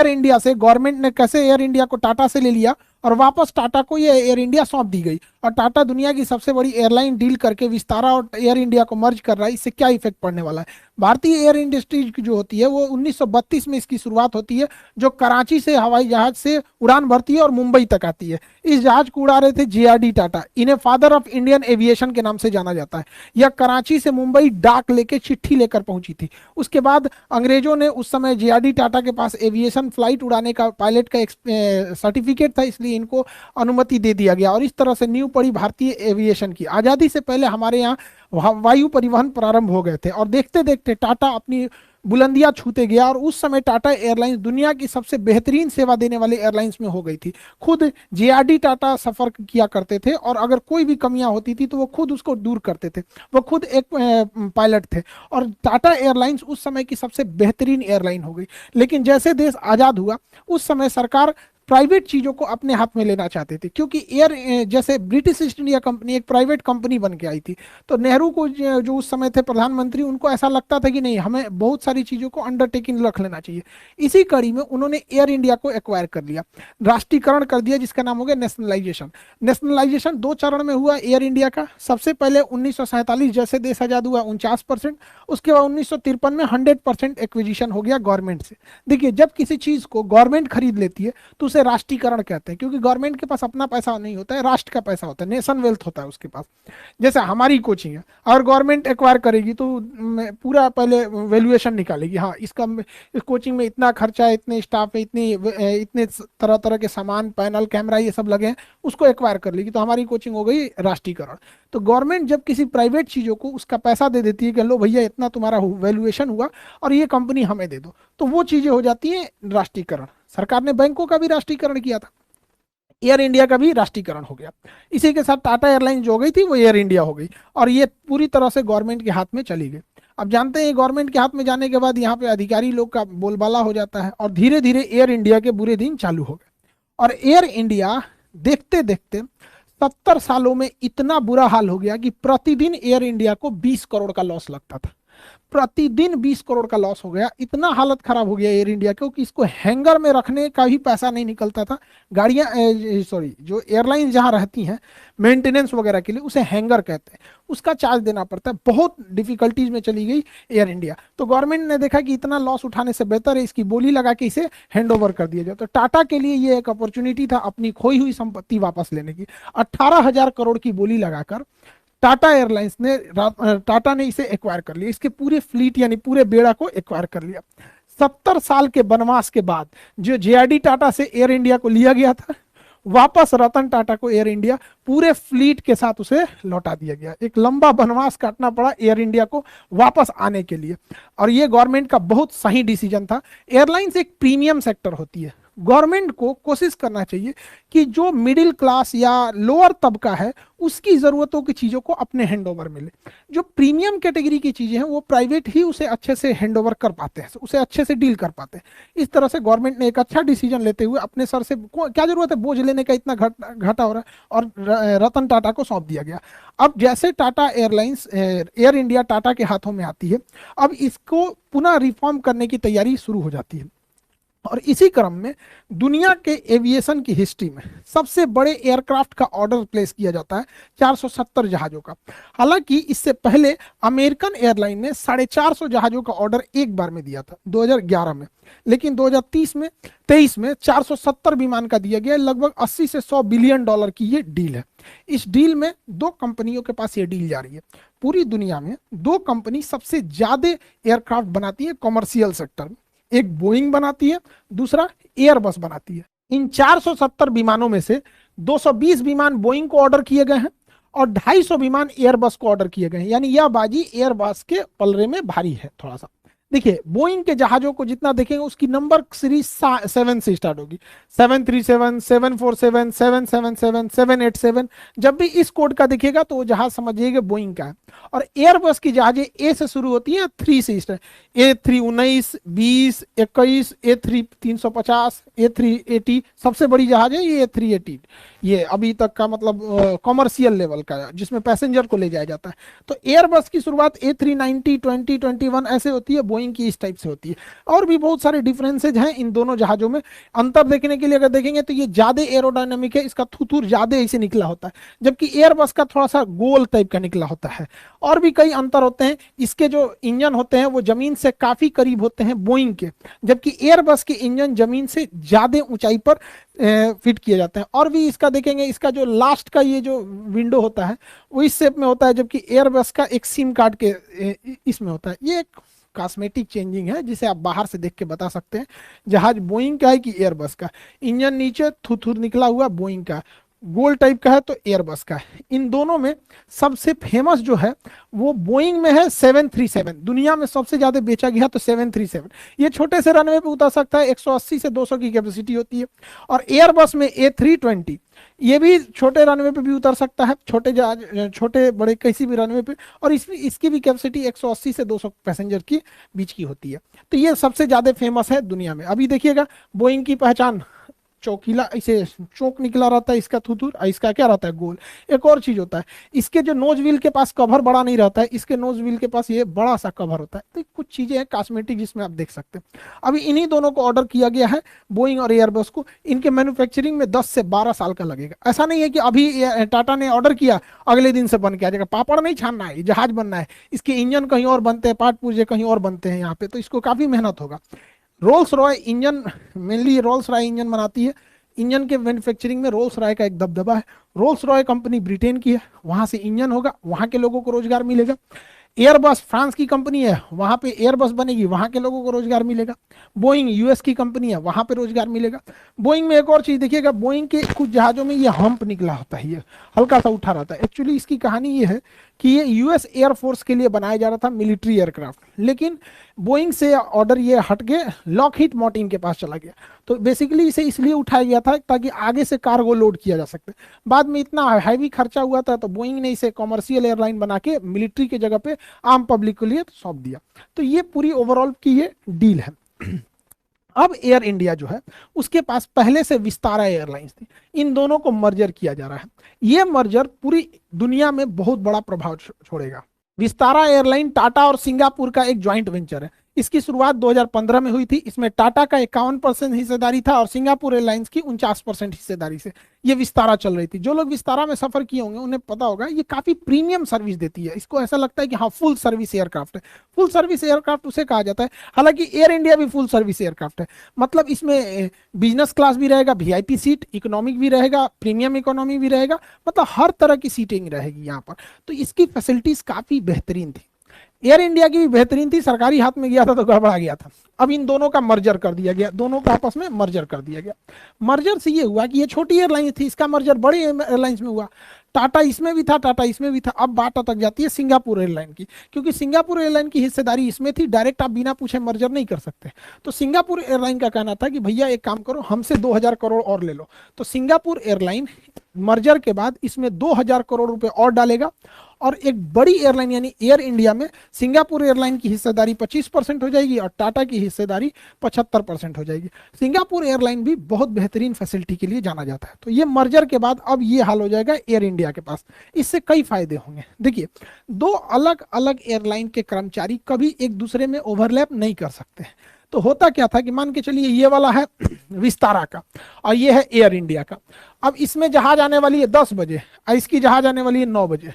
Air India से government ने कैसे एयर इंडिया को टाटा से ले लिया और वापस टाटा को ये एयर इंडिया सौंप दी गई। और टाटा दुनिया की सबसे बड़ी एयरलाइन डील करके विस्तारा और एयर इंडिया को मर्ज कर रहा है। इससे क्या इफेक्ट पड़ने वाला है? भारतीय एयर इंडस्ट्री जो होती है वो 1932 में इसकी शुरुआत होती है, जो कराची से हवाई जहाज से उड़ान भरती है और मुंबई तक आती है। इस जहाज को उड़ा रहे थे JRD टाटा। इन्हें फादर ऑफ इंडियन एविएशन के नाम से जाना जाता है। यह कराची से मुंबई डाक लेके चिट्ठी लेकर पहुंची थी। उसके बाद अंग्रेजों ने, उस समय JRD टाटा के पास एविएशन फ्लाइट उड़ाने का पायलट का सर्टिफिकेट था, इसलिए इनको अनुमति दे दिया गया और इस तरह से नींव पड़ी भारतीय एविएशन की। आजादी से पहले हमारे यहाँ वायु परिवहन प्रारंभ हो गए थे और देखते देखते टाटा अपनी बुलंदियां छूते गया और उस समय टाटा एयरलाइंस दुनिया की सबसे बेहतरीन सेवा देने वाले एयरलाइंस में हो गई थी। खुद JRD टाटा सफर किया करते थे और अगर कोई भी कमियां होती थी तो वो खुद उसको दूर करते थे। वो खुद एक पायलट थे और टाटा एयरलाइंस उस समय की सबसे बेहतरीन एयरलाइन हो गई। लेकिन जैसे देश आजाद हुआ उस समय सरकार प्राइवेट चीजों को अपने हाथ में लेना चाहते थे, क्योंकि जैसे ब्रिटिश ईस्ट इंडिया कंपनी एक प्राइवेट कंपनी बन के आई थी, तो नेहरू को जो उस समय थे प्रधानमंत्री, उनको ऐसा लगता था कि नहीं, हमें बहुत सारी चीजों को अंडरटेकिंग रख लेना चाहिए। इसी कड़ी में उन्होंने एयर इंडिया को एक्वायर कर लिया, राष्ट्रीयकरण कर दिया, जिसका नाम हो गया नेशनलाइजेशन। नेशनलाइजेशन 2 चरण में हुआ एयर इंडिया का। सबसे पहले 1947 जैसे देश आजाद हुआ 49%, उसके बाद 1953 में 100% एक्विजिशन हो गया गवर्नमेंट से। देखिए, जब किसी चीज को गवर्नमेंट खरीद लेती है तो उसे राष्ट्रीयकरण कहते हैं, क्योंकि गवर्नमेंट के पास अपना पैसा नहीं होता है, राष्ट्र का पैसा होता है, नेशन वेल्थ होता है उसके पास। जैसे हमारी कोचिंग है, अगर गवर्नमेंट एक्वायर करेगी तो पूरा पहले वैल्यूएशन निकालेगी, हाँ इसका इस कोचिंग में इतना खर्चा है, इतने स्टाफ है, इतने तरह तरह के सामान, पैनल, कैमरा, ये सब लगे हैं, उसको एक्वायर कर लेगी, तो हमारी कोचिंग हो गई राष्ट्रीयकरण। तो गवर्नमेंट जब किसी प्राइवेट चीजों को उसका पैसा दे देती है कि लो भैया इतना तुम्हारा वैल्यूएशन हुआ और ये कंपनी हमें दे दो, तो वो चीजें हो जाती है राष्ट्रीयकरण। सरकार ने बैंकों का भी राष्ट्रीयकरण किया था, एयर इंडिया का भी राष्ट्रीयकरण हो गया। इसी के साथ टाटा एयरलाइन जो हो गई थी वो एयर इंडिया हो गई और ये पूरी तरह से गवर्नमेंट के हाथ में चली गई। अब जानते हैं गवर्नमेंट के हाथ में जाने के बाद यहाँ पे अधिकारी लोग का बोलबाला हो जाता है और धीरे धीरे एयर इंडिया के बुरे दिन चालू हो गए। और एयर इंडिया देखते देखते 70 सालों में इतना बुरा हाल हो गया कि प्रतिदिन एयर इंडिया को 20 करोड़ का लॉस लगता था। प्रतिदिन 20 करोड़ का लॉस हो गया। इतना हालत खराब हो गया एयर इंडिया को कि इसको हैंगर में रखने का भी पैसा नहीं निकलता था। गाड़ियां, सॉरी, जो एयरलाइन जहां रहती हैं मेंटेनेंस वगैरह के लिए, उसे हैंगर कहते हैं, उसका चार्ज देना पड़ता है। बहुत डिफिकल्टीज में चली गई एयर इंडिया। तो गवर्नमेंट ने देखा कि इतना लॉस उठाने से बेहतर है इसकी बोली लगा के इसे हैंड ओवर कर दिया जाए। तो टाटा के लिए ये एक अपॉर्चुनिटी था अपनी खोई हुई संपत्ति वापस लेने की। 18,000 करोड़ की बोली लगाकर टाटा एयरलाइंस ने, टाटा ने इसे एक्वायर कर लिया, इसके पूरे फ्लीट यानी पूरे बेड़ा को एक्वायर कर लिया। 70 साल के वनवास के बाद जो JRD टाटा से एयर इंडिया को लिया गया था, वापस रतन टाटा को एयर इंडिया पूरे फ्लीट के साथ उसे लौटा दिया गया। एक लंबा वनवास काटना पड़ा एयर इंडिया को वापस आने के लिए और ये गवर्नमेंट का बहुत सही डिसीजन था। एयरलाइंस एक प्रीमियम सेक्टर होती है। गवर्नमेंट को कोशिश करना चाहिए कि जो मिडिल क्लास या लोअर तबका है उसकी जरूरतों की चीजों को अपने हैंडओवर मिले। जो प्रीमियम कैटेगरी की चीजें हैं वो प्राइवेट ही उसे अच्छे से हैंडओवर कर पाते हैं, उसे अच्छे से डील कर पाते हैं। इस तरह से गवर्नमेंट ने एक अच्छा डिसीजन लेते हुए अपने सर से क्या जरूरत है बोझ लेने का, इतना घाटा हो रहा है, और रतन टाटा को सौंप दिया गया। अब जैसे Tata airlines, air India Tata के हाथों में आती है, अब इसको पुनः रिफॉर्म करने की तैयारी शुरू हो जाती है। और इसी क्रम में दुनिया के एविएशन की हिस्ट्री में सबसे बड़े एयरक्राफ्ट का ऑर्डर प्लेस किया जाता है 470 जहाजों का। हालांकि इससे पहले अमेरिकन एयरलाइन ने 450 जहाजों का ऑर्डर एक बार में दिया था 2011 में, लेकिन 2023 में 470 विमान का दिया गया। लगभग 80 से 100 बिलियन डॉलर की ये डील है। इस डील में 2 कंपनियों के पास ये डील जा रही है। पूरी दुनिया में 2 कंपनी सबसे ज्यादा एयरक्राफ्ट बनाती है कॉमर्शियल सेक्टर में, एक बोइंग बनाती है, दूसरा एयरबस बनाती है। इन 470 विमानों में से 220 विमान बोइंग को ऑर्डर किए गए हैं और 250 विमान एयरबस को ऑर्डर किए गए हैं। यानी यह बाजी एयरबस के पलरे में भारी है थोड़ा सा। देखिए, बोइंग के जहाजों को जितना देखेंगे उसकी नंबर सीरीज 7 से स्टार्ट होगी, 737, 747, 777, 787। जब भी इस कोड का दिखेगा तो वो जहाज समझिएगा बोइंग का है। और एयरबस की जहाजें ए से शुरू होती हैं, 3 से स्टार्ट, A319, 20, 21, A3 350, A380 सबसे बड़ी जहाज है ये A380। ये अभी तक का मतलब कॉमर्शियल लेवल का जिसमें पैसेंजर को ले जाया जाता है। तो एयरबस की शुरुआत A390, 20, 21 ऐसे होती है। बोइंग की इस टाइप से होती है। और भी बहुत सारे डिफरेंसेज हैं इन दोनों जहाजों में। अंतर देखने के लिए अगर देखेंगे तो ये ज्यादा एरोडायनामिक है, इसका थुथुर ज्यादा ऐसे निकला होता है, जबकि एयरबस का थोड़ा सा गोल टाइप का निकला होता है। और भी कई अंतर होते हैं। इसके जो इंजन होते हैं वो जमीन से काफी करीब होते हैं बोइंग के, जबकि एयरबस के इंजन जमीन से ज्यादा ऊंचाई पर फिट किए जाते हैं। और भी इसका देखेंगे, इसका जो लास्ट का ये जो विंडो होता है वो इस शेप में होता है, जबकि एयरबस का एक सिम कार्ड के इसमें होता है। ये एक कॉस्मेटिक चेंजिंग है जिसे आप बाहर से देख के बता सकते हैं जहाज बोइंग का है कि एयरबस का। इंजन नीचे थुथुर निकला हुआ बोइंग का, गोल टाइप का है तो एयरबस का है। इन दोनों में सबसे फेमस जो है वो बोइंग में है 737। दुनिया में सबसे ज्यादा बेचा गया तो 737। ये छोटे से रनवे पे उतर सकता है, 180 से 200 की कैपेसिटी होती है। और एयरबस में A320, ये भी छोटे रनवे पे भी उतर सकता है, छोटे जहाज छोटे बड़े किसी भी रनवे पे। और इसकी भी कैपेसिटी 180 से 200 पैसेंजर की बीच की होती है। तो ये सबसे ज्यादा फेमस है दुनिया में। अभी देखिएगा बोइंग की पहचान चौकीला, इसे चौक निकला रहता है इसका थुथुर, और इसका क्या रहता है गोल। एक और चीज होता है, इसके जो नोज व्हील के पास कवर बड़ा नहीं रहता है, इसके नोज व्हील के पास ये बड़ा सा कवर होता है। तो कुछ चीजें हैं कॉस्मेटिक जिसमें आप देख सकते हैं। अभी इन्हीं दोनों को ऑर्डर किया गया है, बोइंग और एयरबस को। इनके मैन्युफैक्चरिंग में 10 से 12 साल का लगेगा। ऐसा नहीं है कि अभी टाटा ने ऑर्डर किया अगले दिन से बन के आ जाएगा। पापड़ नहीं छानना है, जहाज बनना है। इसके इंजन कहीं और बनते हैं, पार्ट पुर्जे कहीं और बनते हैं यहाँ पे, तो इसको काफी मेहनत होगा। Rolls Royce engine, mainly Rolls Royce engine बनाती है। इंजन के मैन्युफैक्चरिंग में रोल्स रॉय का एक दबदबा है। रोल्स रॉय कंपनी ब्रिटेन की है, वहां से इंजन होगा, वहां के लोगों को रोजगार मिलेगा। एयरबस फ्रांस की कंपनी है, वहां पे एयरबस बनेगी, वहां के लोगों को रोजगार मिलेगा। बोइंग यूएस की कंपनी है, वहां पे रोजगार मिलेगा। बोइंग में एक और चीज देखिएगा, बोइंग के कुछ जहाजों में ये हम्प निकला होता है, ये हल्का सा उठा रहता है। एक्चुअली इसकी कहानी ये है कि ये यूएस एयरफोर्स के लिए बनाया जा रहा था, मिलिट्री एयरक्राफ्ट, लेकिन बोइंग से ऑर्डर ये हट के लॉकहीड मार्टिन के पास चला गया। तो बेसिकली इसे इसलिए उठाया गया था ताकि आगे से कार्गो लोड किया जा सके। बाद में इतना हैवी खर्चा हुआ था तो बोइंग ने इसे कॉमर्शियल एयरलाइन बना के मिलिट्री के जगह पे आम पब्लिक के लिए सौंप दिया। तो ये पूरी ओवरऑल की ये डील है। अब एयर इंडिया जो है उसके पास पहले से विस्तारा एयरलाइंस थी, इन दोनों को मर्जर किया जा रहा है। ये मर्जर पूरी दुनिया में बहुत बड़ा प्रभाव छोड़ेगा। विस्तारा एयरलाइन टाटा और सिंगापुर का एक ज्वाइंट वेंचर है। इसकी शुरुआत 2015 में हुई थी। इसमें टाटा का 51% हिस्सेदारी था और सिंगापुर एयरलाइंस की 49% हिस्सेदारी से ये विस्तारा चल रही थी। जो लोग विस्तारा में सफर किए होंगे उन्हें पता होगा ये काफी प्रीमियम सर्विस देती है। इसको ऐसा लगता है कि हाँ फुल सर्विस एयरक्राफ्ट है। फुल सर्विस एयरक्राफ्ट उसे कहा जाता है। हालांकि एयर इंडिया भी फुल सर्विस एयरक्राफ्ट है, मतलब इसमें बिजनेस क्लास भी रहेगा, वीआईपी सीट, इकोनॉमिक भी रहेगा, प्रीमियम इकोनॉमी भी रहेगा, मतलब हर तरह की सीटिंग रहेगी यहाँ पर। तो इसकी फैसिलिटीज काफी बेहतरीन थी। एयर इंडिया की भी बेहतरीन थी, सरकारी हाथ में गया था तो गड़बड़ा गया था। अब इन दोनों का मर्जर कर दिया गया, दोनों का आपस में मर्जर कर दिया गया। मर्जर से ये हुआ कि ये छोटी एयरलाइन थी, इसका मर्जर बड़ी एयरलाइंस में हुआ। टाटा इसमें भी था, टाटा इसमें भी था। अब बात अटक जाती है सिंगापुर एयरलाइन की, क्योंकि सिंगापुर एयरलाइन की हिस्सेदारी इसमें थी। डायरेक्ट आप बिना पूछे मर्जर नहीं कर सकते। तो सिंगापुर एयरलाइन का कहना था कि भैया एक काम करो, हमसे 2000 करोड़ और ले लो। तो सिंगापुर एयरलाइन मर्जर के बाद इसमें 2000 करोड़ रुपए और डालेगा और एक बड़ी एयरलाइन यानी एयर इंडिया में सिंगापुर एयरलाइन की हिस्सेदारी 25% हो जाएगी और टाटा की हिस्सेदारी 75% हो जाएगी। सिंगापुर एयरलाइन भी बहुत बेहतरीन फैसिलिटी के लिए जाना जाता है। तो ये मर्जर के बाद अब ये हाल हो जाएगा एयर इंडिया के पास। इससे कई फायदे होंगे। देखिए, दो अलग अलग एयरलाइन के कर्मचारी कभी एक दूसरे में ओवरलैप नहीं कर सकते। तो होता क्या था कि मान के चलिए ये वाला है विस्तारा का और ये है एयर इंडिया का। अब इसमें जहाज आने वाली है 10 बजे और इसकी जहाज आने वाली है 9 बजे।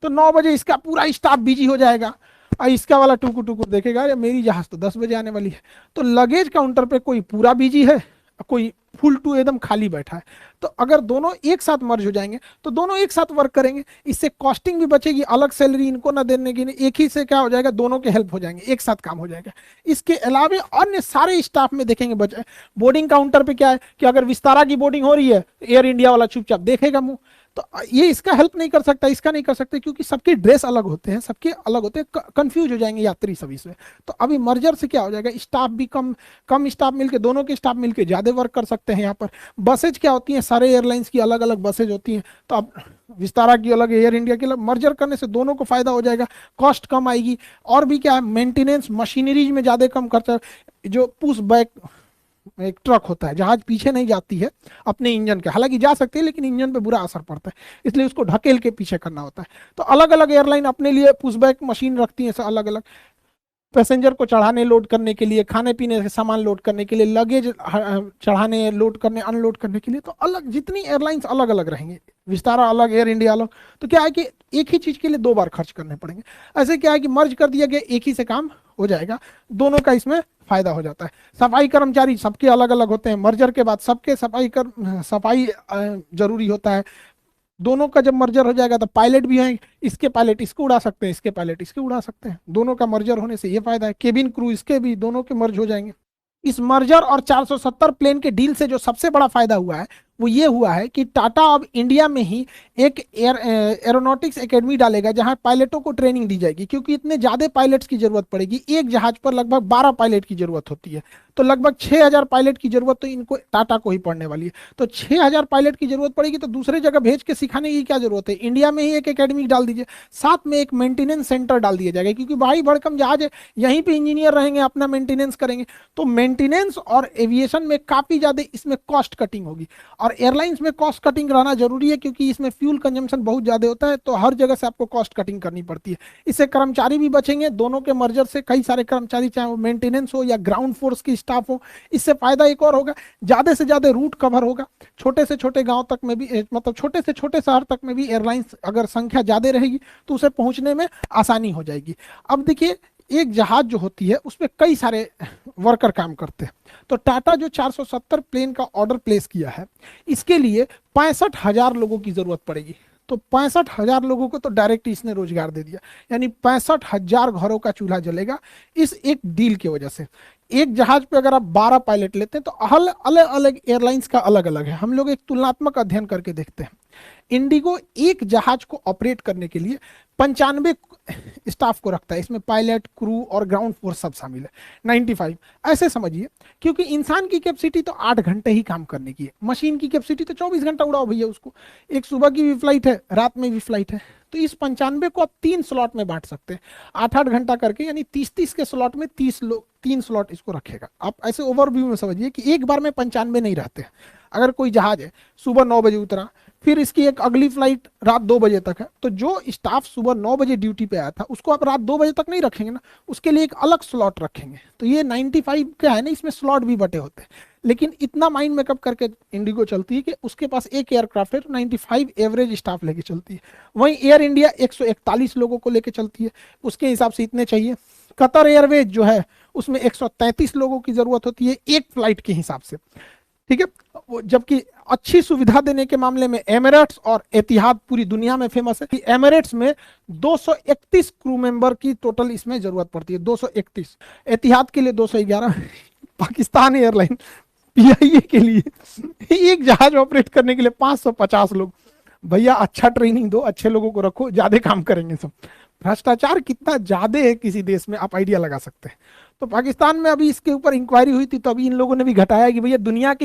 तो 9 बजे इसका पूरा स्टाफ बिजी हो जाएगा और इसका वाला टुकुर टुकुर देखेगा, अरे मेरी जहाज तो 10 बजे आने वाली है। तो लगेज काउंटर पे कोई पूरा बिजी है, कोई फुल टू एकदम खाली बैठा है। तो अगर दोनों एक साथ मर्ज हो जाएंगे तो दोनों एक साथ वर्क करेंगे, इससे कॉस्टिंग भी बचेगी, अलग सैलरी इनको ना देने की, एक ही से क्या हो जाएगा, दोनों के हेल्प हो जाएंगे, एक साथ काम हो जाएगा। इसके अलावा अन्य सारे स्टाफ में देखेंगे बचे। बोर्डिंग काउंटर पे क्या है कि अगर विस्तारा की बोर्डिंग हो रही है, एयर इंडिया वाला चुपचाप देखेगा मुंह। तो ये इसका हेल्प नहीं कर सकता, इसका नहीं कर सकते, क्योंकि सबके ड्रेस अलग होते हैं, सबके अलग होते हैं, कंफ्यूज हो जाएंगे यात्री सभी से। तो अभी मर्जर से क्या हो जाएगा, स्टाफ भी कम स्टाफ मिलके, दोनों के स्टाफ मिलके ज्यादा वर्क कर सकते हैं। यहाँ पर बसेज क्या होती हैं, सारे एयरलाइंस की अलग अलग बसेज होती हैं। तो अब विस्तारा की अलग, एयर इंडिया की अलग, मर्जर करने से दोनों को फायदा हो जाएगा, कॉस्ट कम आएगी। और भी क्या है, मेंटेनेंस मशीनरीज में ज्यादा कम खर्चा। जो पुश बैक एक ट्रक होता है, जहाज पीछे नहीं जाती है अपने इंजन के, हालांकि जा सकती है लेकिन इंजन पे बुरा असर पड़ता है, इसलिए उसको ढकेल के पीछे करना होता है। तो अलग अलग एयरलाइन अपने लिए पुशबैक मशीन रखती है अलग अलग। पैसेंजर को चढ़ाने लोड करने के लिए, खाने पीने के सामान लोड करने के लिए, लगेज चढ़ाने लोड करने अनलोड करने के लिए, तो अलग जितनी एयरलाइंस अलग अलग रहेंगे, विस्तारा अलग, एयर इंडिया अलग, तो क्या है कि एक ही चीज के लिए दो बार खर्च करने पड़ेंगे। ऐसे क्या है कि मर्ज कर दिया गया, एक ही से काम हो जाएगा, दोनों का इसमें फायदा हो जाता है। सफाई कर्मचारी सबके अलग अलग होते हैं, मर्जर के बाद सबके सफाई जरूरी होता है। दोनों का जब मर्जर हो जाएगा तो पायलट भी हैं, इसके पायलट इसको उड़ा सकते हैं, इसके पायलट इसके उड़ा सकते हैं, दोनों का मर्जर होने से ये फायदा है। केबिन क्रू इसके भी, दोनों के मर्ज हो जाएंगे। इस मर्जर और 470 प्लेन के डील से जो सबसे बड़ा फायदा हुआ है वो ये हुआ है कि टाटा अब इंडिया में ही एक एरोनॉटिक्स एकेडमी डालेगा जहां पायलटों को ट्रेनिंग दी जाएगी, क्योंकि इतने ज्यादा पायलट्स की जरूरत पड़ेगी। एक जहाज पर लगभग 12 पायलट की जरूरत होती है, तो लगभग 6000 पायलट की जरूरत तो इनको टाटा को ही पड़ने वाली है। तो 6000 पायलट की जरूरत पड़ेगी तो दूसरे जगह भेज के सिखाने की क्या जरूरत है, इंडिया में ही एक एकेडमी डाल दीजिए, साथ में एक मेंटेनेंस सेंटर डाल दिया जाएगा, क्योंकि भारी भड़कम जहाज है, यहीं पे इंजीनियर रहेंगे, अपना मेंटेनेंस करेंगे। तो मेंटेनेंस और एविएशन में काफी ज्यादा इसमें कॉस्ट कटिंग होगी, और एयरलाइंस में कॉस्ट कटिंग रहना जरूरी है, क्योंकि इसमें फ्यूल कंजम्पशन बहुत ज्यादा होता है, तो हर जगह से आपको कॉस्ट कटिंग करनी पड़ती है। इससे कर्मचारी भी बचेंगे, दोनों के मर्जर से कई सारे कर्मचारी, चाहे वो मेंटेनेंस हो या ग्राउंड फोर्स की स्टाफ हो, इससे फायदा एक और होगा, ज्यादा से ज्यादा रूट कवर होगा, छोटे से छोटे गांव तक में भी, मतलब छोटे से छोटे शहर तक में भी एयरलाइंस अगर संख्या ज्यादा रहेगी तो उसे पहुंचने में आसानी हो जाएगी। अब देखिए, एक जहाज जो होती है उसमें कई सारे वर्कर काम करते हैं, तो टाटा जो 470 प्लेन का ऑर्डर प्लेस किया है, इसके लिए 65,000 लोगों की जरूरत पड़ेगी। तो 65,000 लोगों को तो डायरेक्ट इसने रोजगार दे दिया, यानी 65,000 घरों का चूल्हा जलेगा इस एक डील की वजह से। एक जहाज पे अगर आप 12 पायलट लेते हैं तो अलग अलग एयरलाइंस का अलग अलग है। हम लोग एक तुलनात्मक अध्ययन करके देखते हैं। इंडिगो एक जहाज को ऑपरेट करने के लिए 95 स्टाफ को रखता है, इसमें पायलट, क्रू और ग्राउंड फोर्स सब शामिल है। 95 ऐसे समझिए, क्योंकि इंसान की कैपेसिटी तो 8 घंटे ही काम करने की है, मशीन की कैपेसिटी तो 24 घंटा उड़ाओ भैया उसको, एक सुबह की भी फ्लाइट है, रात में भी फ्लाइट है। तो इस 95 को आप 3 स्लॉट में बांट सकते हैं, 8-8 घंटा करके, यानी 30-30 के स्लॉट में 30 लोग, 3 स्लॉट इसको रखेगा। आप ऐसे ओवरव्यू में समझिए कि एक बार में 95 नहीं रहते। अगर कोई जहाज है, सुबह 9 बजे उतरा, फिर इसकी एक अगली फ्लाइट रात 2 बजे तक है, तो जो स्टाफ सुबह 9 बजे ड्यूटी पे आया था उसको आप रात 2 बजे तक नहीं रखेंगे ना, उसके लिए एक अलग स्लॉट रखेंगे। तो ये 95 क्या है ना, इसमें स्लॉट भी बटे होते हैं। लेकिन इतना माइंड मेकअप करके इंडिगो चलती है कि उसके पास एक एयरक्राफ्ट है तो 95 एवरेज स्टाफ लेके चलती है। वहीं एयर इंडिया 141 लोगों को लेके चलती है, उसके हिसाब से इतने चाहिए। कतर एयरवेज जो है उसमें 133 लोगों की जरूरत होती है एक फ्लाइट के हिसाब से, ठीक है। जबकि अच्छी सुविधा देने के मामले में एमिरेट्स और एतिहाद पूरी दुनिया में फेमस है कि एमिरेट्स में 231 क्रू मेंबर की टोटल इसमें जरूरत पड़ती है, 231। एतिहाद के लिए 211। पाकिस्तान एयरलाइन पीआईए के लिए एक जहाज ऑपरेट करने के लिए 550 लोग। भैया अच्छा ट्रेनिंग दो, अच्छे लोगों को रखो, ज्यादा काम करेंगे सब। भ्रष्टाचार कितना ज्यादा है किसी देश में, आप आइडिया लगा सकते हैं। तो पाकिस्तान में अभी इसके ऊपर इंक्वायरी हुई थी, तो अभी इन लोगों ने भी घटाया कि भैया दुनिया के